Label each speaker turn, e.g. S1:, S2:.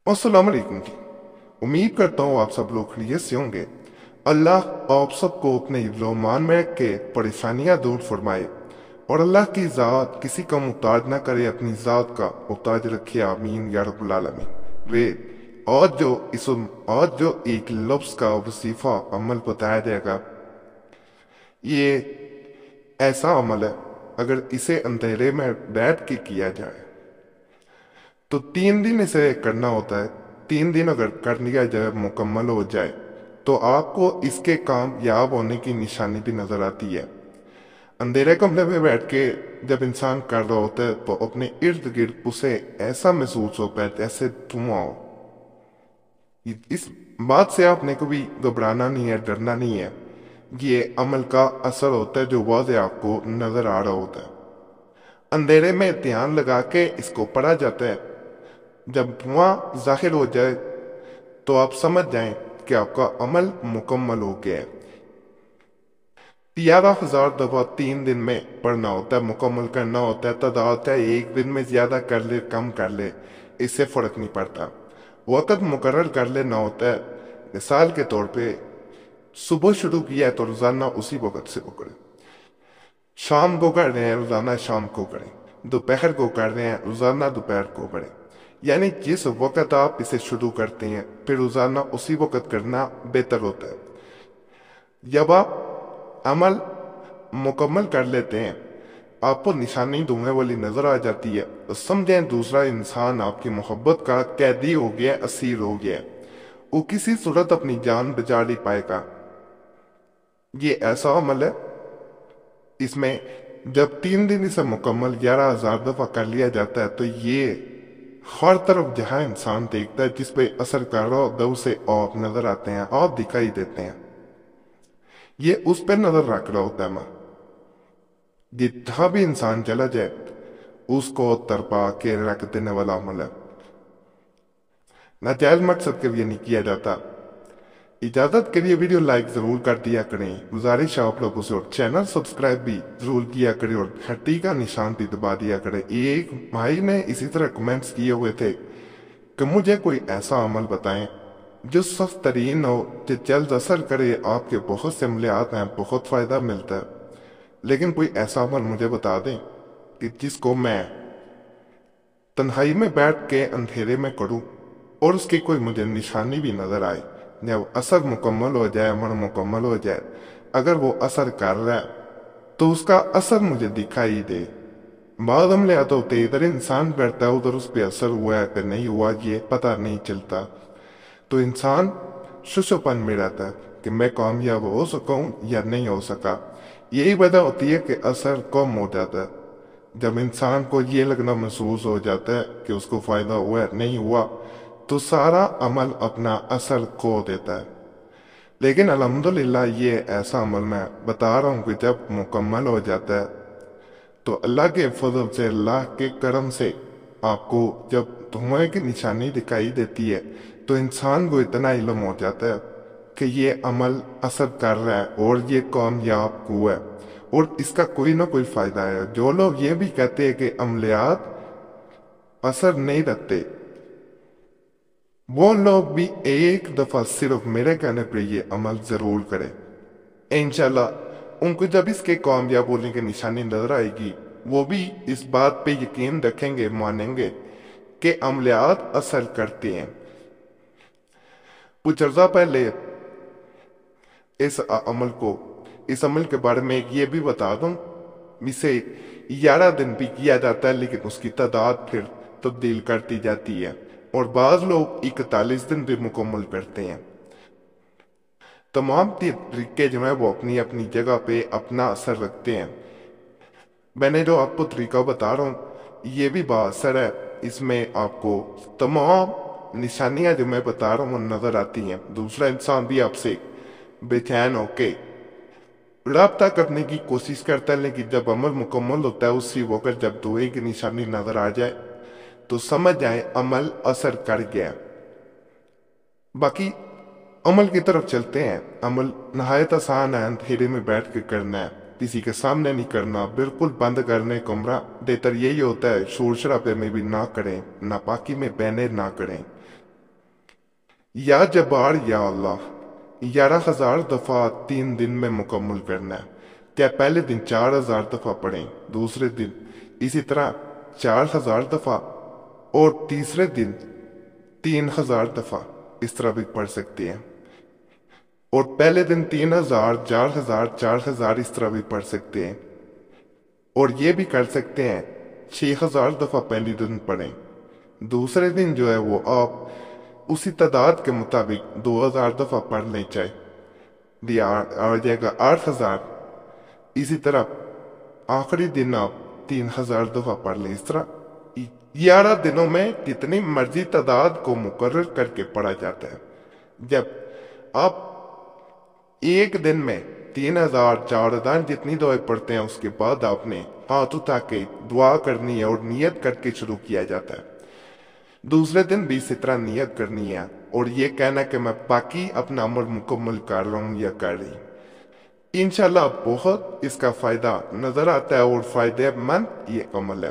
S1: अस्सलाम वालेकुम जी। उम्मीद करता हूँ आप सब लोग खैरियत से होंगे। अल्लाह आप सबको अपने हिफ्ज़-ओ-मान में रख के परेशानियाँ दूर फरमाए और अल्लाह की ज़ात किसी का मुहताज ना करे, अपनी ज़ात का मुहताज रखे, आमीन या रब्बुल आलमीन। वे आज जो एक लफ्ज़ का वजीफ़ा अमल बताया जाएगा, ये ऐसा अमल है अगर इसे अंधेरे में बैठ के किया जाए तो 3 दिन इसे करना होता है। 3 दिन अगर कर लिया जाए, मुकम्मल हो जाए, तो आपको इसके कामयाब होने की निशानी भी नजर आती है। अंधेरे कमरे में बैठ के जब इंसान कर रहा होता है तो अपने इर्द गिर्द उसे ऐसा महसूस होता है जैसे धुआं हो। इस बात से आपने कभी घबराना नहीं है, डरना नहीं है। ये अमल का असर होता है जो वाज़े आपको नजर आ रहा होता है। अंधेरे में ध्यान लगा के इसको पढ़ा जाता है। जब धुआं जाहिर हो जाए तो आप समझ जाएं कि आपका अमल मुकम्मल हो गया है। 11,000 दफा 3 दिन में पढ़ना होता है, मुकम्मल करना होता है। तादाद है, एक दिन में ज्यादा कर ले कम कर ले, इससे फर्क नहीं पड़ता। वक़्त मुकर्रर कर लेना होता है। मिसाल के तौर पे सुबह शुरू किया है तो रोजाना उसी वक़्त से वो करें। शाम को कर रहे हैं, रोजाना शाम को करें। दोपहर को कर रहे हैं, रोजाना दोपहर को करें। यानी जिस वक़्त आप इसे शुरू करते हैं फिर रोजाना उसी वक़्त करना बेहतर होता है। जब आप अमल मुकम्मल कर लेते हैं, आपको निशानी धुएं वाली नजर आ जाती है, तो समझें दूसरा इंसान आपकी मोहब्बत का कैदी हो गया, असीर हो गया। वो किसी सूरत अपनी जान बचा नहीं पाएगा। ये ऐसा अमल है, इसमें जब 3 दिन इसे मुकम्मल 11,000 दफा कर लिया जाता है तो ये हर तरफ जहां इंसान देखता है जिस पे असर कर रहा होता है उसे आप नजर आते हैं, आप दिखाई देते हैं। ये उस पर नजर रख रहा होता है। मां जितना भी इंसान चला जाए उसको तरपा के रख देने वाला अमल है। नाजायज मकसद के लिए नहीं किया जाता। इजाजत के लिए वीडियो लाइक जरूर कर दिया करें, गुजारिश है आप लोगों से, और चैनल सब्सक्राइब भी जरूर किया करें और घंटी का निशान भी दबा दिया करें। एक भाई ने इसी तरह कमेंट्स किए हुए थे कि मुझे कोई ऐसा अमल बताएं जो सख्त तरीन हो, जो जल्द असर करे। आपके बहुत से अमलियात हैं, बहुत फायदा मिलता है, लेकिन कोई ऐसा अमल मुझे बता दें कि जिसको मैं तन्हाई में बैठ के अंधेरे में करूं और उसकी कोई मुझे निशानी भी नजर आए। जब असर मुकम्मल हो जाए, अमल मुकम्मल हो जाए, अगर वो असर कर रहा है तो उसका असर मुझे दिखाई दे। बाद अमलियात होते इधर इंसान बैठता है, उधर उस पर असर हुआ है कि नहीं हुआ ये पता नहीं चलता, तो इंसान शुशुपन में रहता है कि मैं कामयाब हो सकूं या नहीं हो सका। यही वजह होती है कि असर कम हो जाता है। जब इंसान को ये लगना महसूस हो जाता है कि उसको फायदा हुआ है, नहीं हुआ, तो सारा अमल अपना असर खो देता है। लेकिन अल्हम्दुलिल्लाह ये ऐसा अमल मैं बता रहा हूँ कि जब मुकम्मल हो जाता है तो अल्लाह के फजल से, अल्लाह के करम से आपको जब धुएं की निशानी दिखाई देती है तो इंसान को इतना इल्म हो जाता है कि ये अमल असर कर रहा है और ये कामयाब हुआ है और इसका कोई ना कोई फायदा है। जो लोग ये भी कहते हैं कि अमलियात असर नहीं रखते, वो लोग भी एक दफा सिर्फ मेरे कहने पर ये अमल जरूर करें। इंशाल्लाह उनको जब इसके कामयाब होने की निशानी नजर आएगी, वो भी इस बात पे यकीन रखेंगे, मानेंगे कि अमलियात असर करते हैं। कुछ अर्सा पहले इस अमल के बारे में ये भी बता दूं, इसे 11 दिन भी किया जाता है, लेकिन उसकी तादाद फिर तब्दील करती जाती है और बाज लोग 41 दिन भी मुकम्मल करते हैं। तमाम तरीके जो है वो अपनी अपनी जगह पे अपना असर रखते हैं। मैंने जो आपको तरीका बता रहा हूँ ये भी बाअसर है। इसमें आपको तमाम निशानियां जो मैं बता रहा हूँ वो नजर आती हैं। दूसरा इंसान भी आपसे बेचैन होके राब्ता करने की कोशिश करता है, लेकिन जब अमल मुकम्मल होता है उसी वक्त जब धुएं की निशानी नजर आ जाए तो समझ जाए अमल असर कर गया। बाकी अमल की तरफ चलते हैं। अमल नहायत आसान है, अंधेरे में बैठ के करना है, किसी के सामने नहीं करना, बिल्कुल बंद करने कमरा। बेहतर यही होता है शोर शराबे में भी ना करें, नापाकी में बहने ना करें। یا جبار یا اللہ 11,000 دفعہ 3 دن میں مکمل کرنا ہے۔ کیا پہلے دن 4,000 دفعہ پڑھیں، دوسرے دن اسی طرح 4,000 دفعہ اور تیسرے دن 3,000 دفعہ اس طرح بھی پڑھ سکتے ہیں، اور پہلے دن 3,000 4,000 4,000 اس طرح بھی پڑھ سکتے ہیں، اور یہ بھی کر سکتے ہیں 6,000 دفعہ پہلی دن پڑھیں، دوسرے دن جو ہے وہ آپ اسی تعداد کے مطابق 2,000 دفعہ پڑھ لیں، چاہے آ جائے گا 8,000، اسی طرح آخری دن آپ 3,000 دفعہ پڑھ لیں۔ اس طرح 11 دنوں میں جتنی مرضی تعداد کو مقرر کر کے پڑھا جاتا ہے۔ جب آپ ایک دن میں 3,000 4,000 جتنی دعائیں پڑھتے ہیں، اس کے بعد آپ نے ہاتھ اٹھا کے دعا کرنی ہے اور نیت کر کے شروع کیا جاتا ہے۔ دوسرے دن بھی اسی طرح نیت کرنی ہے اور یہ کہنا کہ میں باقی اپنا عمل مکمل کر رہا ہوں یا کر رہی ہوں۔ انشاءاللہ بہت اس کا فائدہ نظر آتا ہے اور فائدہ مند یہ عمل ہے۔